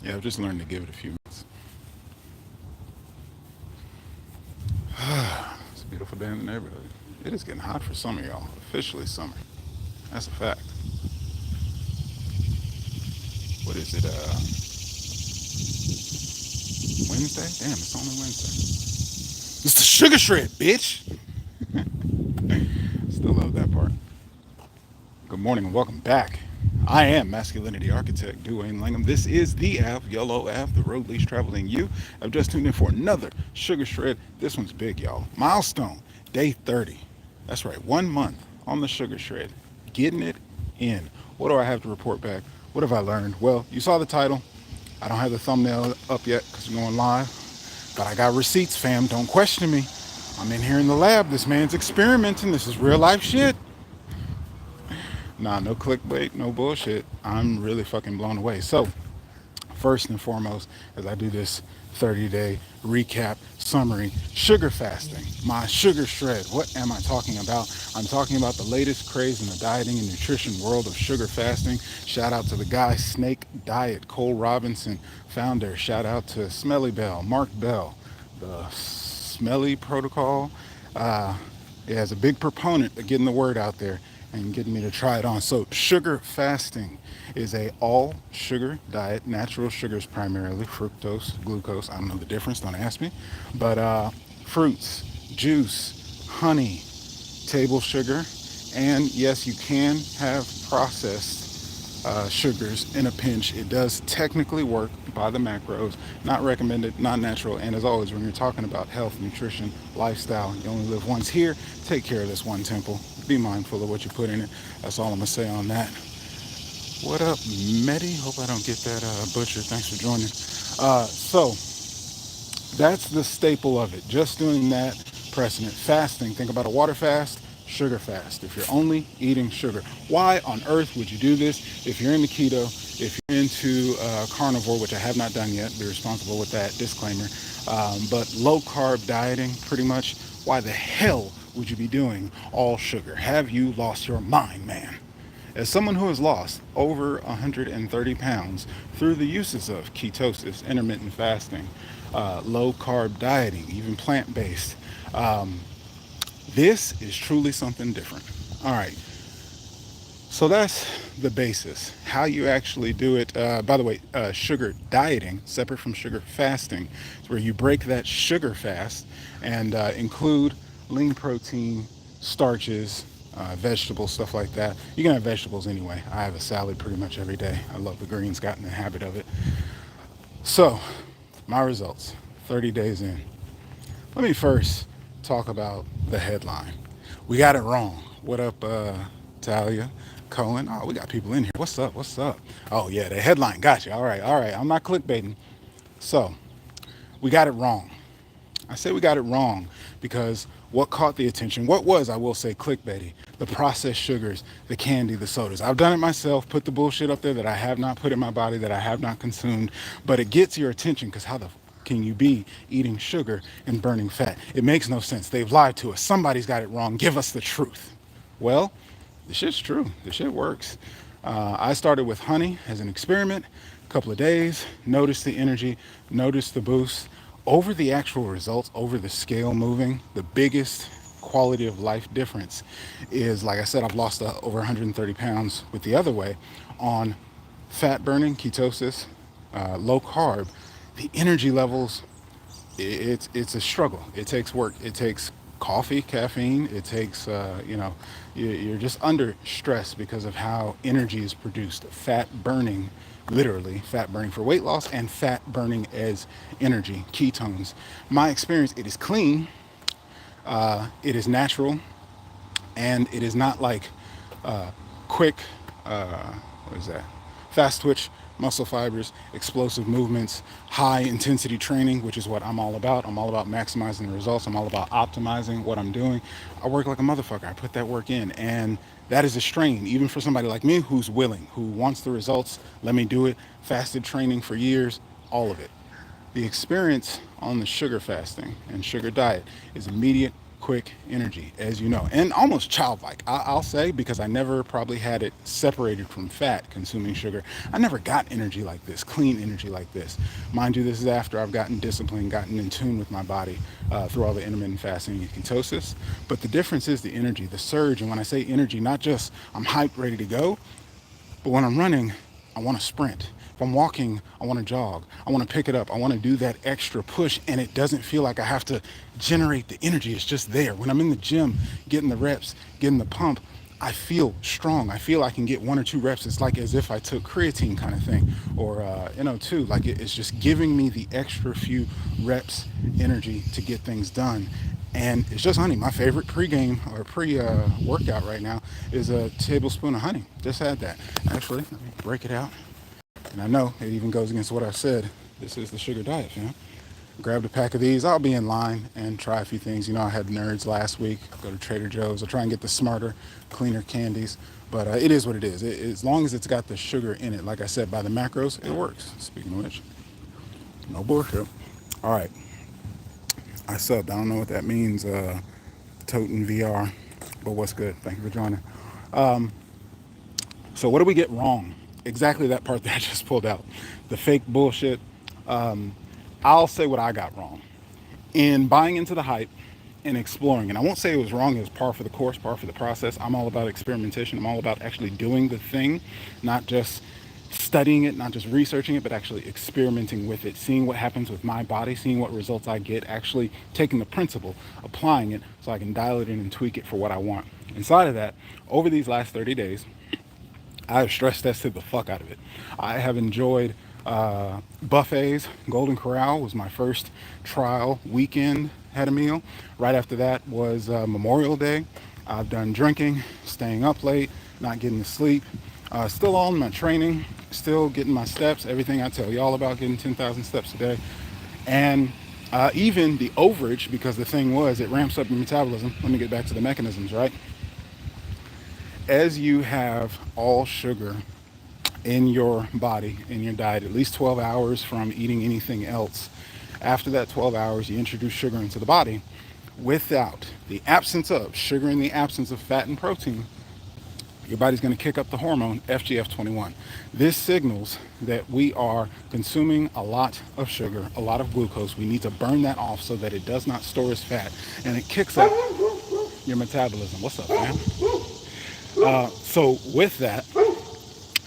Yeah, I've just learned to give it a few minutes. It's a beautiful day in the neighborhood. It is getting hot for summer, y'all. Officially summer. That's a fact. What is it? Wednesday? Damn, it's only Wednesday. It's the sugar shred, bitch. Still love that part. Good morning and welcome back. I am masculinity architect Duwaynelangham. This is the Ave, Yolo Ave, the road least traveling you. I've just tuned in for another sugar shred. This one's big, y'all. Milestone, day 30. That's right, 1 month on the sugar shred. Getting it in. What do I have to report back? What have I learned? Well, you saw the title. I don't have the thumbnail up yet because we're going live. But I got receipts, fam. Don't question me. I'm in here in the lab. This man's experimenting. This is real life shit. Nah, no clickbait, no bullshit. I'm really fucking blown away. So, first and foremost, as I do this 30-day recap summary, sugar fasting, my sugar shred. What am I talking about? I'm talking about the latest craze in the dieting and nutrition world of sugar fasting. Shout out to the guy Snake Diet, Cole Robinson, founder. Shout out to Smelly Bell, Mark Bell, the Smelly Protocol. Yeah, as a big proponent of getting the word out there and getting me to try it on. So sugar fasting is a all sugar diet, natural sugars primarily, fructose, glucose. I don't know the difference, don't ask me. But fruits, juice, honey, table sugar, and yes, you can have processed sugars in a pinch. It does technically work by the macros, not recommended, not natural. And as always, when you're talking about health, nutrition, lifestyle, you only live once here. Take care of this one temple. Be mindful of what you put in it. That's all I'm gonna say on that. What up, Medi? Hope I don't get that butchered. Thanks for joining. So that's the staple of it. Just doing that precedent. Fasting. Think about a water fast, sugar fast. If you're only eating sugar, why on earth would you do this? If you're into keto, if you're into carnivore, which I have not done yet, be responsible with that disclaimer. But low carb dieting, pretty much. Why the hell would you be doing all sugar? Have you lost your mind, man? As someone who has lost over 130 pounds through the uses of ketosis, intermittent fasting, low carb dieting, even plant based, this is truly something different. All right, so that's the basis. How you actually do it, by the way, sugar dieting, separate from sugar fasting, is where you break that sugar fast and include lean protein, starches, vegetables, stuff like that. You can have vegetables anyway. I have a salad pretty much every day. I love the greens, got in the habit of it. So, my results 30 days in. Let me first talk about the headline. We got it wrong. What up, Talia? Cohen? Oh, we got people in here. What's up? What's up? Oh, yeah, the headline. Gotcha. All right, all right. I'm not clickbaiting. So, we got it wrong. I say we got it wrong because what caught the attention, what was, I will say, clickbaity, the processed sugars, the candy, the sodas. I've done it myself, put the bullshit up there that I have not put in my body, that I have not consumed, but it gets your attention because how the can you be eating sugar and burning fat? It makes no sense. They've lied to us. Somebody's got it wrong. Give us the truth. Well, the shit's true. The shit works. I started with honey as an experiment, a couple of days, noticed the energy, noticed the boost. Over the actual results, over the scale moving, the biggest quality of life difference is, like I said, I've lost over 130 pounds with the other way on fat burning, ketosis, low carb. The energy levels, it's a struggle. It takes work. It takes coffee, caffeine. It takes you're just under stress because of how energy is produced. Fat burning, literally fat burning for weight loss and fat burning as energy, ketones. My experience, it is clean. It is natural, and it is not like quick. What is that? Fast twitch muscle fibers, explosive movements, high intensity training, which is what I'm all about. I'm all about maximizing the results. I'm all about optimizing what I'm doing. I work like a motherfucker. I put that work in, and that is a strain, even for somebody like me who's willing, who wants the results. Let me do it. Fasted training for years, all of it. The experience on the sugar fasting and sugar diet is immediate, quick energy, as you know, and almost childlike. I'll say, because I never probably had it separated from fat, consuming sugar. I never got energy like this, clean energy like this. Mind you, this is after I've gotten disciplined, gotten in tune with my body through all the intermittent fasting and ketosis. But the difference is the energy, the surge. And when I say energy, not just I'm hyped, ready to go, but when I'm running, I want to sprint. If I'm walking, I want to jog. I want to pick it up. I want to do that extra push, and it doesn't feel like I have to generate the energy. It's just there. When I'm in the gym, getting the reps, getting the pump, I feel strong. I feel I can get 1 or 2 reps. It's like as if I took creatine kind of thing, or NO2. Like it's just giving me the extra few reps energy to get things done. And it's just honey. My favorite pre-game or pre-workout right now is a tablespoon of honey. Just had that. Actually, let me break it out. And I know it even goes against what I said. This is the sugar diet, you know. Grabbed a pack of these. I'll be in line and try a few things. You know, I had Nerds last week. Go to Trader Joe's. I'll try and get the smarter, cleaner candies. But it is what it is. As long as it's got the sugar in it, like I said, by the macros, it works. Speaking of which, no bullshit. All right. I subbed. I don't know what that means, toting VR, but what's good? Thank you for joining. So what do we get wrong? Exactly that part that I just pulled out. The fake bullshit. I'll say what I got wrong. In buying into the hype and exploring, and I won't say it was wrong, it was par for the course, par for the process. I'm all about experimentation. I'm all about actually doing the thing, not just studying it, not just researching it, but actually experimenting with it, seeing what happens with my body, seeing what results I get, actually taking the principle, applying it so I can dial it in and tweak it for what I want. Inside of that, over these last 30 days, I have stress tested the fuck out of it. I have enjoyed buffets. Golden Corral was my first trial weekend, had a meal. Right after that was Memorial Day. I've done drinking, staying up late, not getting to sleep. Still on my training, still getting my steps, everything I tell y'all about, getting 10,000 steps a day. And even the overage, because the thing was, it ramps up your metabolism. Let me get back to the mechanisms, right? As you have all sugar in your body, in your diet, at least 12 hours from eating anything else, after that 12 hours, you introduce sugar into the body. Without the absence of sugar, in the absence of fat and protein, your body's going to kick up the hormone FGF21. This signals that we are consuming a lot of sugar, a lot of glucose. We need to burn that off so that it does not store as fat, and it kicks up your metabolism. What's up, man? So with that,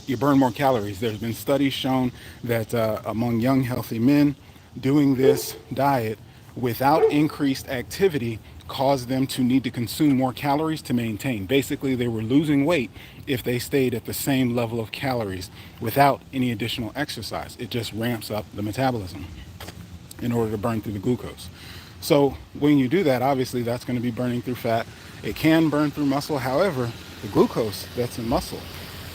you burn more calories. There's been studies shown that among young, healthy men, doing this diet without increased activity caused them to need to consume more calories to maintain. Basically, they were losing weight if they stayed at the same level of calories without any additional exercise. It just ramps up the metabolism in order to burn through the glucose. So when you do that, obviously that's going to be burning through fat. It can burn through muscle. However, the glucose that's in muscle,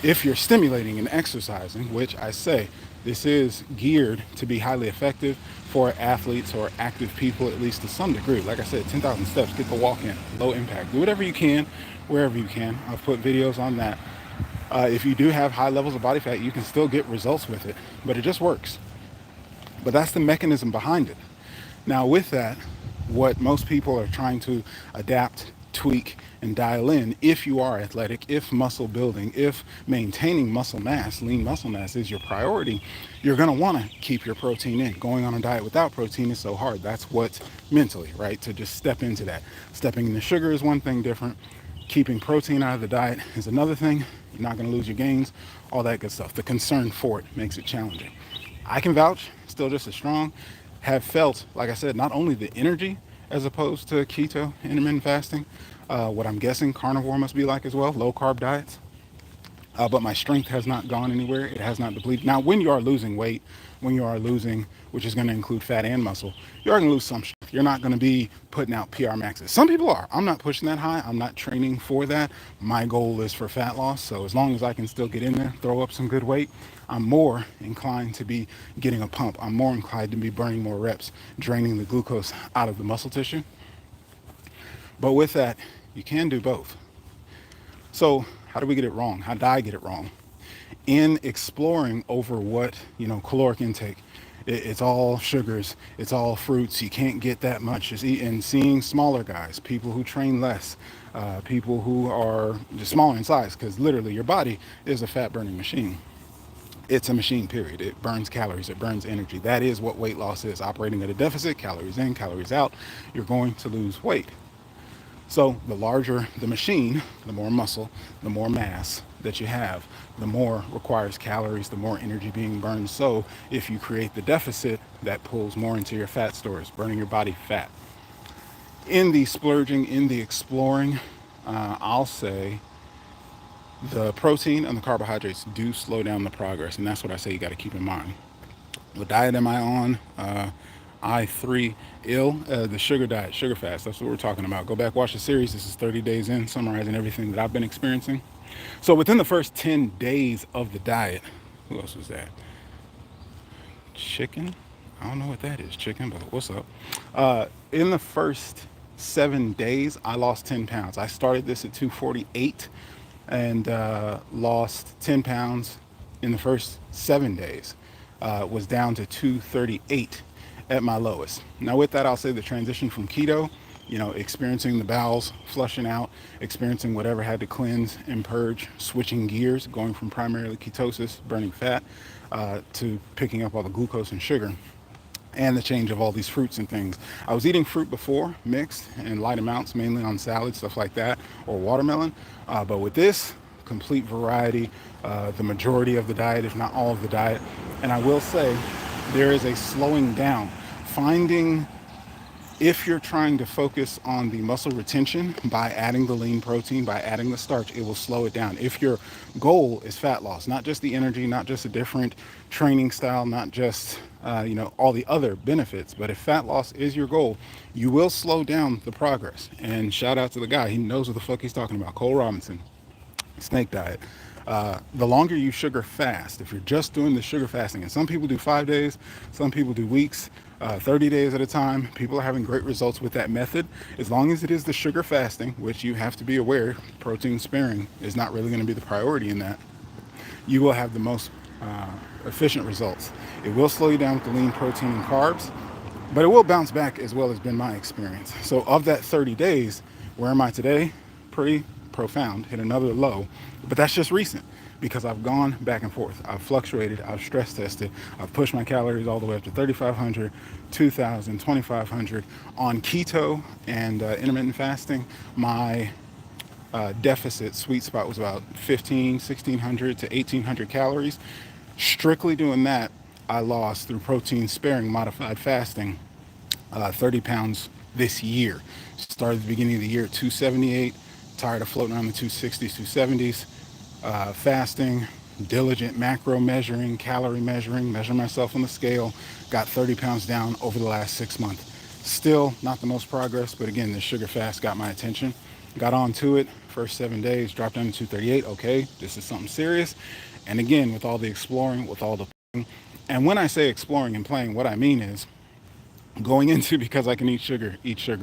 if you're stimulating and exercising, which I say this is geared to be highly effective for athletes or active people, at least to some degree. Like I said, 10,000 steps, get the walk in, low impact. Do whatever you can, wherever you can. I've put videos on that. If you do have high levels of body fat, you can still get results with it, but it just works. But that's the mechanism behind it. Now with that, what most people are trying to adapt, tweak, and dial in, if you are athletic, if muscle building, if maintaining muscle mass, lean muscle mass is your priority, you're going to want to keep your protein in. Going on a diet without protein is so hard. That's what mentally, right? To just step into that. Stepping into sugar is one thing different. Keeping protein out of the diet is another thing. You're not going to lose your gains, all that good stuff. The concern for it makes it challenging. I can vouch, still just as strong, have felt, like I said, not only the energy as opposed to keto, intermittent fasting, what I'm guessing carnivore must be like as well, low carb diets. But my strength has not gone anywhere. It has not depleted. Now, when you are losing weight, when you are losing, which is going to include fat and muscle, you are going to lose some strength. You're not going to be putting out PR maxes. Some people are. I'm not pushing that high. I'm not training for that. My goal is for fat loss. So as long as I can still get in there, throw up some good weight, I'm more inclined to be getting a pump. I'm more inclined to be burning more reps, draining the glucose out of the muscle tissue. But with that, you can do both. So how do we get it wrong? How did I get it wrong? In exploring over what, caloric intake It's all sugars, it's all fruits. You can't get that much. Just eat, and seeing smaller guys, people who train less, people who are just smaller in size, because literally your body is a fat burning machine. It's a machine, period. It burns calories, it burns energy. That is what weight loss is: operating at a deficit, calories in, calories out. You're going to lose weight. So the larger the machine, the more muscle, the more mass that you have, the more requires calories, the more energy being burned. So if you create the deficit, that pulls more into your fat stores, burning your body fat. In the splurging, in the exploring, I'll say the protein and the carbohydrates do slow down the progress, and that's what I say you got to keep in mind. What diet am I on? I3 ill, the sugar diet, sugar fast. That's what we're talking about. Go back, watch the series. This is 30 days in, summarizing everything that I've been experiencing. So within the first 10 days of the diet, who else was that? Chicken? I don't know what that is, chicken, but what's up? In the first 7 days, I lost 10 pounds. I started this at 248 and lost 10 pounds in the first 7 days. Was down to 238 at my lowest. Now, with that, I'll say the transition from keto, experiencing the bowels flushing out, experiencing whatever had to cleanse and purge, switching gears, going from primarily ketosis, burning fat, to picking up all the glucose and sugar, and the change of all these fruits and things. I was eating fruit before, mixed in light amounts, mainly on salad, stuff like that, or watermelon. But with this, complete variety, the majority of the diet, if not all of the diet. And I will say, there is a slowing down. Finding, if you're trying to focus on the muscle retention by adding the lean protein, by adding the starch, it will slow it down. If your goal is fat loss, not just the energy, not just a different training style, not just all the other benefits, but if fat loss is your goal, you will slow down the progress. And shout out to the guy, he knows what the fuck he's talking about, Cole Robinson, snake diet. The longer you sugar fast, if you're just doing the sugar fasting, and some people do 5 days, some people do weeks, 30 days at a time, people are having great results with that method. As long as it is the sugar fasting, which you have to be aware, protein sparing is not really going to be the priority in that, you will have the most efficient results. It will slow you down with the lean protein and carbs, but it will bounce back as well, has been my experience. So of that 30 days, where am I today? Pretty profound, hit another low, but that's just recent because I've gone back and forth. I've fluctuated, I've stress tested, I've pushed my calories all the way up to 3,500, 2,000, 2,500 on keto and intermittent fasting. My deficit sweet spot was about 1,600 to 1,800 calories. Strictly doing that, I lost through protein sparing modified fasting 30 pounds this year. Started at the beginning of the year at 278, tired of floating around the 260s, 270s. Fasting, diligent macro measuring, calorie measuring, measure myself on the scale, got 30 pounds down over the last 6 months. Still not the most progress, but again, the sugar fast got my attention. Got on to it, first 7 days, dropped down to 238. Okay, this is something serious. And again, with all the exploring, with all the playing, and when I say exploring and playing, what I mean is going into, because I can eat sugar,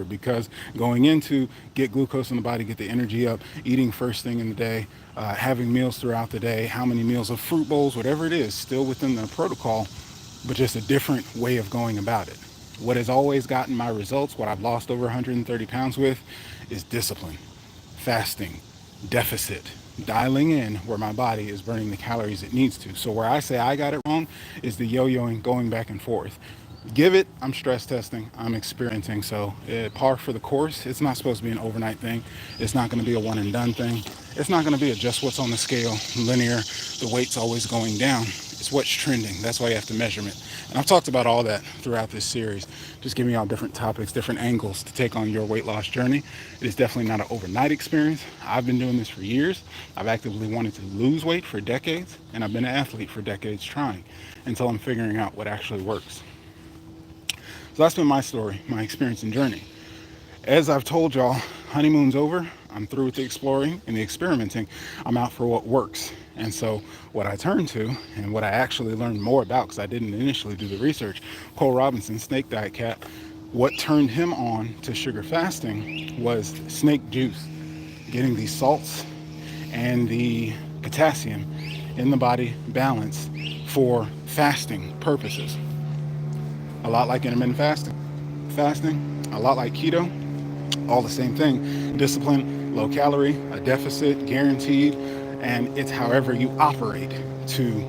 because going into get glucose in the body, get the energy up, eating first thing in the day, having meals throughout the day, how many meals of fruit bowls, whatever it is, still within the protocol, but just a different way of going about it. What has always gotten my results, what I've lost over 130 pounds with, is discipline, fasting, deficit, dialing in where my body is burning the calories it needs to. So where I say I got it wrong is the yo-yoing, going back and forth. Give it, I'm stress testing, I'm experimenting. So par for the course. It's not supposed to be an overnight thing. It's not going to be a one and done thing. It's not going to be a just what's on the scale, linear, the weight's always going down. It's what's trending. That's why you have to measure it. And I've talked about all that throughout this series, just giving y'all different topics, different angles to take on your weight loss journey. It is definitely not an overnight experience. I've been doing this for years. I've actively wanted to lose weight for decades, and I've been an athlete for decades trying until I'm figuring out what actually works. So that's been my story, my experience and journey. As I've told y'all, honeymoon's over. I'm through with the exploring and the experimenting. I'm out for what works. And so what I turned to and what I actually learned more about, because I didn't initially do the research, Cole Robinson, snake diet cat, what turned him on to sugar fasting was snake juice, getting the salts and the potassium in the body balanced for fasting purposes. a lot like intermittent fasting, a lot like keto, all the same thing. Discipline, low calorie, a deficit guaranteed, and it's however you operate to,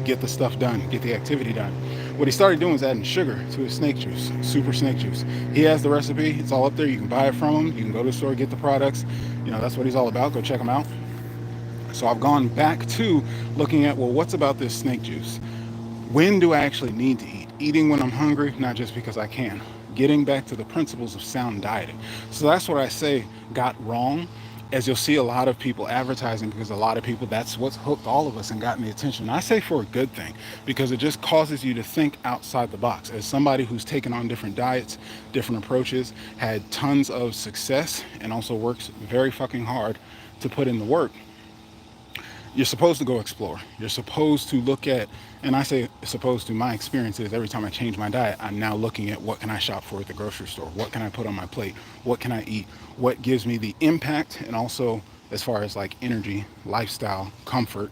get the stuff done, get the activity done. What he started doing was adding sugar to his snake juice, super snake juice. He has the recipe, it's all up there. You can buy it from him, you can go to the store, get the products. That's what he's all about. Go check him out. So I've gone back to looking at, well, what's about this snake juice? When do I actually need to eat? Eating when I'm hungry, not just because I can. Getting back to the principles of sound dieting. So that's what I say got wrong, as you'll see a lot of people advertising, because a lot of people, that's what's hooked all of us and gotten the attention. And I say for a good thing, because it just causes you to think outside the box. As somebody who's taken on different diets, different approaches, had tons of success, and also works very fucking hard to put in the work, you're supposed to go explore. You're supposed to look at, and I say supposed to, my experience is every time I change my diet, I'm now looking at what can I shop for at the grocery store? What can I put on my plate? What can I eat? What gives me the impact? And also, as far as like energy, lifestyle, comfort,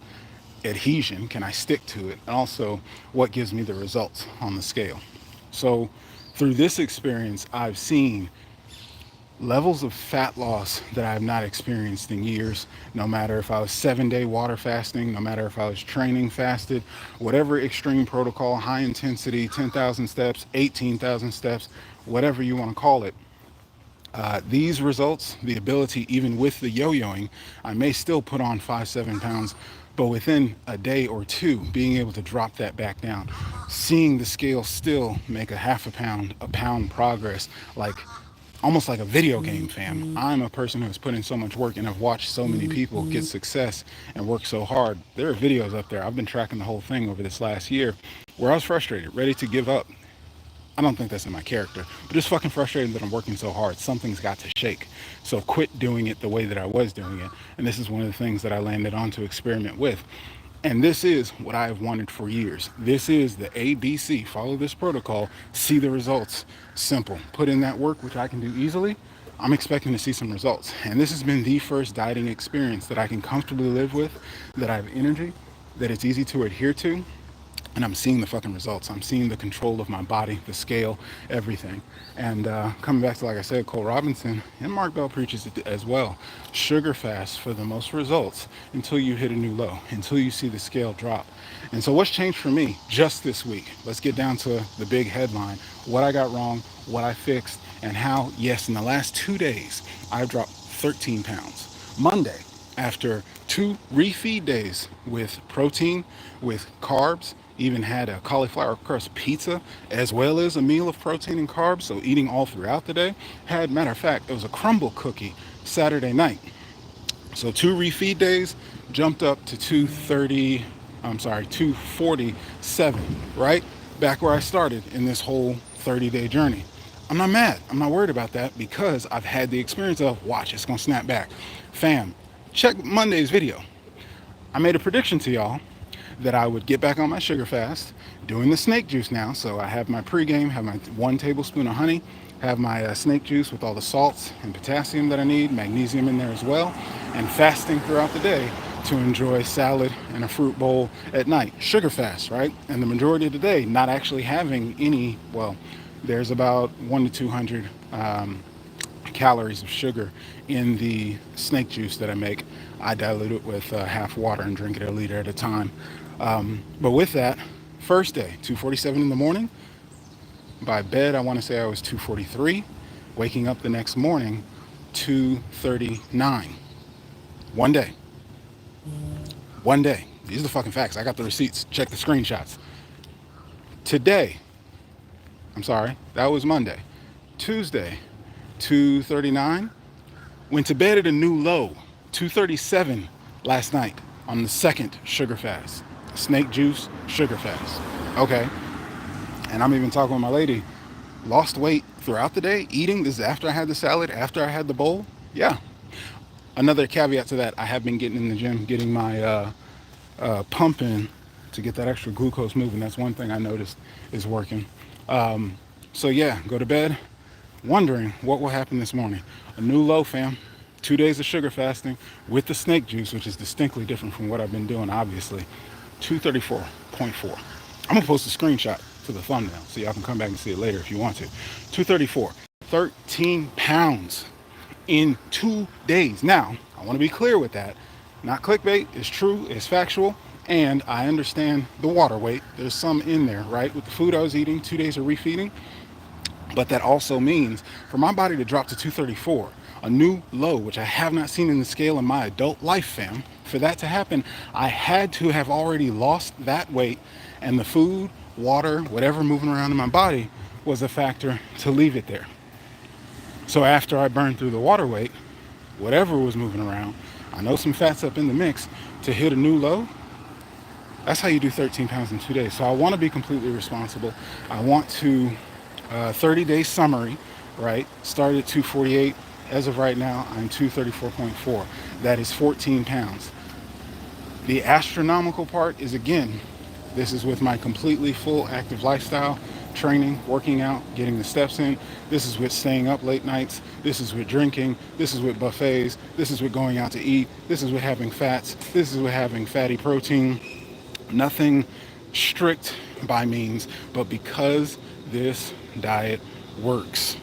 adhesion, can I stick to it? And also, what gives me the results on the scale? So through this experience, I've seen levels of fat loss that I have not experienced in years, no matter if I was 7-day water fasting, no matter if I was training fasted, whatever extreme protocol, high intensity, 10,000 steps, 18,000 steps, whatever you want to call it. These results, the ability, even with the yo-yoing, I may still put on 5-7 pounds, but within a day or two, being able to drop that back down, seeing the scale still make a pound progress, like almost like a video game, fam. I'm a person who's put in so much work and have watched so many people get success and work so hard. There are videos up there. I've been tracking the whole thing over this last year where I was frustrated, ready to give up. I don't think that's in my character, but just fucking frustrated that I'm working so hard. Something's got to shake. So quit doing it the way that I was doing it. And this is one of the things that I landed on to experiment with. And this is what I have wanted for years. This is the ABC. Follow this protocol, see the results. Simple. Put in that work, which I can do easily. I'm expecting to see some results. And this has been the first dieting experience that I can comfortably live with, that I have energy, that it's easy to adhere to. And I'm seeing the fucking results. I'm seeing the control of my body, the scale, everything. And coming back to, like I said, Cole Robinson and Mark Bell preaches it as well. Sugar fast for the most results until you hit a new low, until you see the scale drop. And so what's changed for me just this week? Let's get down to the big headline. What I got wrong, what I fixed, and how, yes, in the last 2 days, I've dropped 13 pounds. Monday, after 2 refeed days with protein, with carbs, even had a cauliflower crust pizza as well as a meal of protein and carbs, so eating all throughout the day. Matter of fact, it was a crumble cookie Saturday night. So 2 refeed days, jumped up to 247, right? Back where I started in this whole 30-day journey. I'm not mad. I'm not worried about that because I've had the experience of, watch, it's gonna snap back. Fam, check Monday's video. I made a prediction to y'all that I would get back on my sugar fast, doing the snake juice now. So I have my pregame, have my 1 tablespoon of honey, have my snake juice with all the salts and potassium that I need, magnesium in there as well, and fasting throughout the day to enjoy salad and a fruit bowl at night. Sugar fast, right? And the majority of the day not actually having any, well, there's about 100 to 200 calories of sugar in the snake juice that I make. I dilute it with half water and drink it a liter at a time. But with that, first day, 2:47 in the morning. By bed, I want to say I was 2:43. Waking up the next morning, 2:39. 1 day. 1 day. These are the fucking facts. I got the receipts. Check the screenshots. Today, I'm sorry, that was Monday. Tuesday, 2:39. Went to bed at a new low, 2:37 last night on the second sugar fast. Snake juice, sugar fast. Okay. And I'm even talking with my lady. Lost weight throughout the day, eating. This is after I had the salad, after I had the bowl. Yeah. Another caveat to that, I have been getting in the gym, getting my pump in to get that extra glucose moving. That's one thing I noticed is working. So yeah, go to bed wondering what will happen this morning. A new low, fam. 2 days of sugar fasting with the snake juice, which is distinctly different from what I've been doing, obviously. 234.4. I'm gonna post a screenshot. to the thumbnail so y'all can come back and see it later if you want to. 234, 13 pounds in 2 days. Now, I want to be clear with that. Not clickbait, it's true, it's factual, and I understand the water weight. There's some in there, right? With the food I was eating, 2 days of refeeding. But that also means for my body to drop to 234, a new low, which I have not seen in the scale in my adult life, fam. For that to happen, I had to have already lost that weight, and the food, water, whatever moving around in my body was a factor to leave it there. So after I burned through the water weight, whatever was moving around, I know some fat's up in the mix, to hit a new low. That's how you do 13 pounds in 2 days. So I want to be completely responsible. I want to 30-day summary, right? Started at 248. As of right now, I'm 234.4. That is 14 pounds. The astronomical part is, again, this is with my completely full active lifestyle, training, working out, getting the steps in. This is with staying up late nights. This is with drinking. This is with buffets. This is with going out to eat. This is with having fats. This is with having fatty protein. Nothing strict by means, but because this diet works,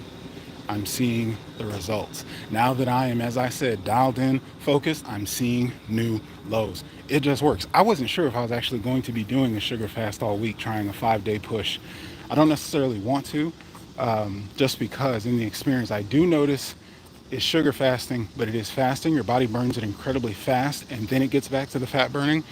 I'm seeing the results. Now that I am, as I said, dialed in, focused, I'm seeing new lows. It just works. I wasn't sure if I was actually going to be doing a sugar fast all week, trying a 5-day push. I don't necessarily want to, just because in the experience I do notice it's sugar fasting, but it is fasting. Your body burns it incredibly fast, and then it gets back to the fat burning.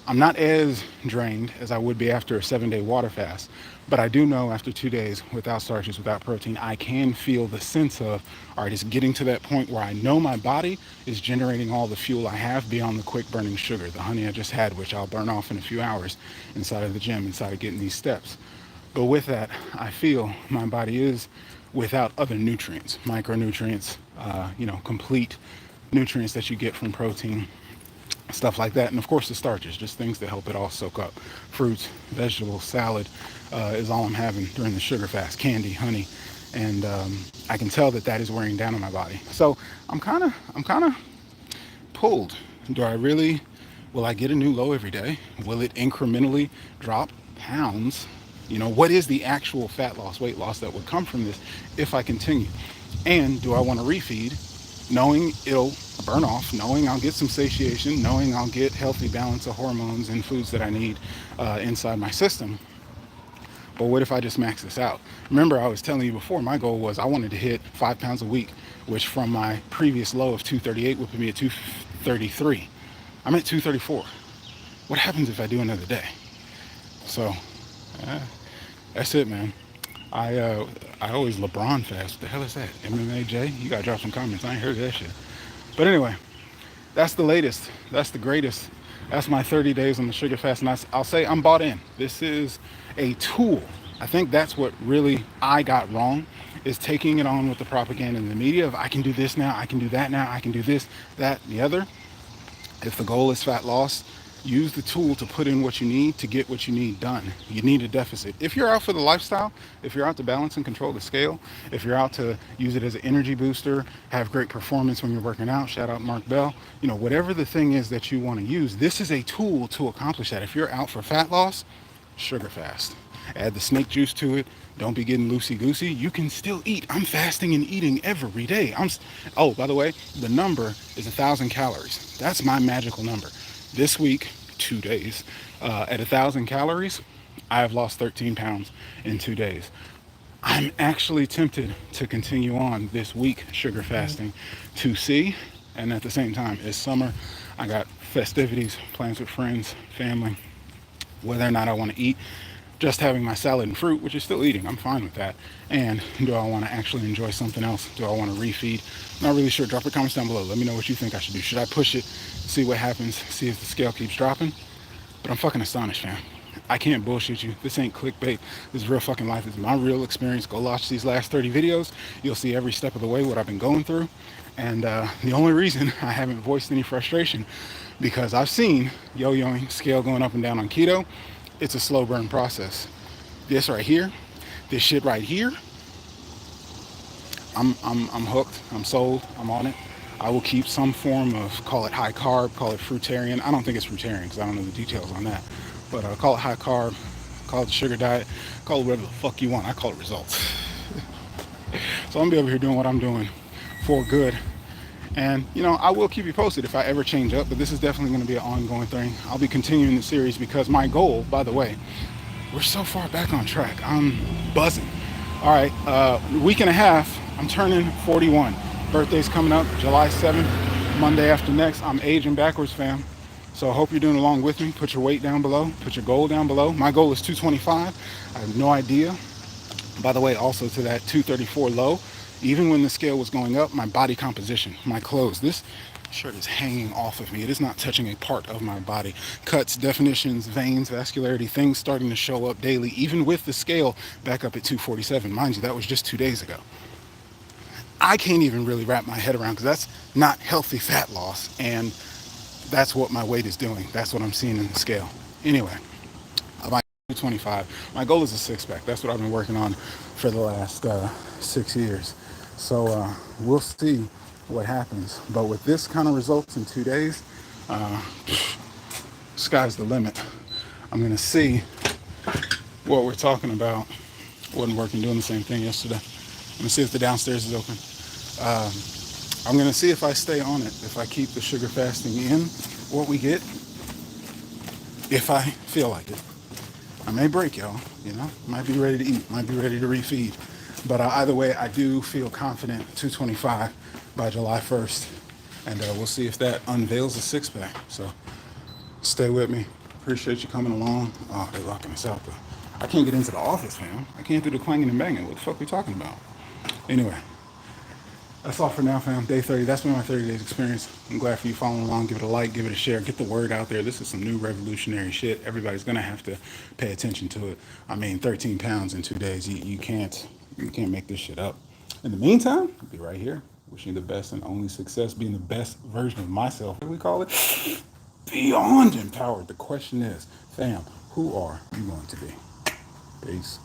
I'm not as drained as I would be after a 7-day water fast, but I do know after 2 days without starches, without protein, I can feel the sense of, all right, it's getting to that point where I know my body is generating all the fuel I have beyond the quick burning sugar, the honey I just had, which I'll burn off in a few hours inside of the gym, inside of getting these steps. But with that, I feel my body is without other nutrients, micronutrients, complete nutrients that you get from protein, stuff like that. And of course the starches, just things that help it all soak up. Fruits, vegetables, salad is all I'm having during the sugar fast. Candy, honey, and I can tell that is wearing down on my body. So I'm kind of pulled. Will I get a new low every day? Will it incrementally drop pounds? What is the actual fat loss, weight loss that would come from this if I continue? And do I want to refeed, knowing it'll burn off, knowing I'll get some satiation, knowing I'll get healthy balance of hormones and foods that I need inside my system? But what if I just max this out? Remember, I was telling you before, my goal was I wanted to hit 5 pounds a week, which from my previous low of 238 would put me at 233. I'm at 234. What happens if I do another day? So that's it, man. I always LeBron fast. What the hell is that? MMA J? You gotta drop some comments. I ain't heard that shit. But anyway, that's the latest. That's the greatest. That's my 30 days on the sugar fast. And I'll say I'm bought in. This is a tool. I think that's what really I got wrong, is taking it on with the propaganda in the media of I can do this now, I can do that now, I can do this, that, and the other. If the goal is fat loss, use the tool to put in what you need to get what you need done. You need a deficit. If you're out for the lifestyle, if you're out to balance and control the scale, if you're out to use it as an energy booster, have great performance when you're working out, shout out Mark Bell, whatever the thing is that you want to use, this is a tool to accomplish that. If you're out for fat loss, sugar fast. Add the snake juice to it. Don't be getting loosey-goosey. You can still eat. I'm fasting and eating every day. Oh, by the way, the number is 1,000 calories. That's my magical number. This week, 2 days, at 1,000 calories, I have lost 13 pounds in 2 days. I'm actually tempted to continue on this week sugar fasting to see. And at the same time, it's summer. I got festivities, plans with friends, family. Whether or not I want to eat, just having my salad and fruit, which is still eating, I'm fine with that. And do I want to actually enjoy something else? Do I want to refeed? Not really sure. Drop your comments down below. Let me know what you think I should do. Should I push it, see what happens, see if the scale keeps dropping? But I'm fucking astonished, fam. I can't bullshit you. This ain't clickbait. This is real fucking life. This is my real experience. Go watch these last 30 videos. You'll see every step of the way what I've been going through. And the only reason I haven't voiced any frustration, because I've seen yo-yoing, scale going up and down on keto. It's a slow burn process. This right here, this shit right here, I'm hooked. I'm sold. I'm on it. I will keep some form of, call it high carb, call it fruitarian. I don't think it's fruitarian because I don't know the details on that. But call it high carb, call it the sugar diet, call it whatever the fuck you want. I call it results. So I'm gonna be over here doing what I'm doing for good. And I will keep you posted if I ever change up, but this is definitely going to be an ongoing thing. I'll be continuing the series because my goal, by the way, we're so far back on track. I'm buzzing. All right, week and a half. I'm turning 41. Birthday's coming up, July 7th, Monday after next. I'm aging backwards, fam. So I hope you're doing along with me. Put your weight down below. Put your goal down below. My goal is 225. I have no idea. By the way, also to that 234 low, even when the scale was going up, my body composition, my clothes, this shirt is hanging off of me. It is not touching a part of my body. Cuts, definitions, veins, vascularity, things starting to show up daily, even with the scale back up at 247. Mind you, that was just 2 days ago. I can't even really wrap my head around because that's not healthy fat loss. And that's what my weight is doing. That's what I'm seeing in the scale. Anyway, my 225. My goal is a six pack. That's what I've been working on for the last 6 years. So we'll see what happens. But with this kind of results in 2 days, uh, sky's the limit. I'm gonna see what we're talking about. Wasn't working, doing the same thing yesterday. I'm gonna see if the downstairs is open. Um, I'm gonna see if I stay on it, if I keep the sugar fasting in, what we get, if I feel like it. I may break, y'all. Might be ready to eat, might be ready to refeed. But either way, I do feel confident 225 by July 1st. And we'll see if that unveils a six pack. So stay with me. Appreciate you coming along. Oh, they're locking us out, though. I can't get into the office, fam. I can't do the clanging and banging. What the fuck are we talking about? Anyway, that's all for now, fam. Day 30. That's been my 30 days experience. I'm glad for you following along. Give it a like, give it a share, get the word out there. This is some new revolutionary shit. Everybody's gonna have to pay attention to it. I mean, 13 pounds in 2 days. You can't make this shit up. In the meantime, I'll be right here. Wishing you the best and only success, being the best version of myself. What do we call it? Beyond empowered. The question is, fam, who are you going to be? Peace.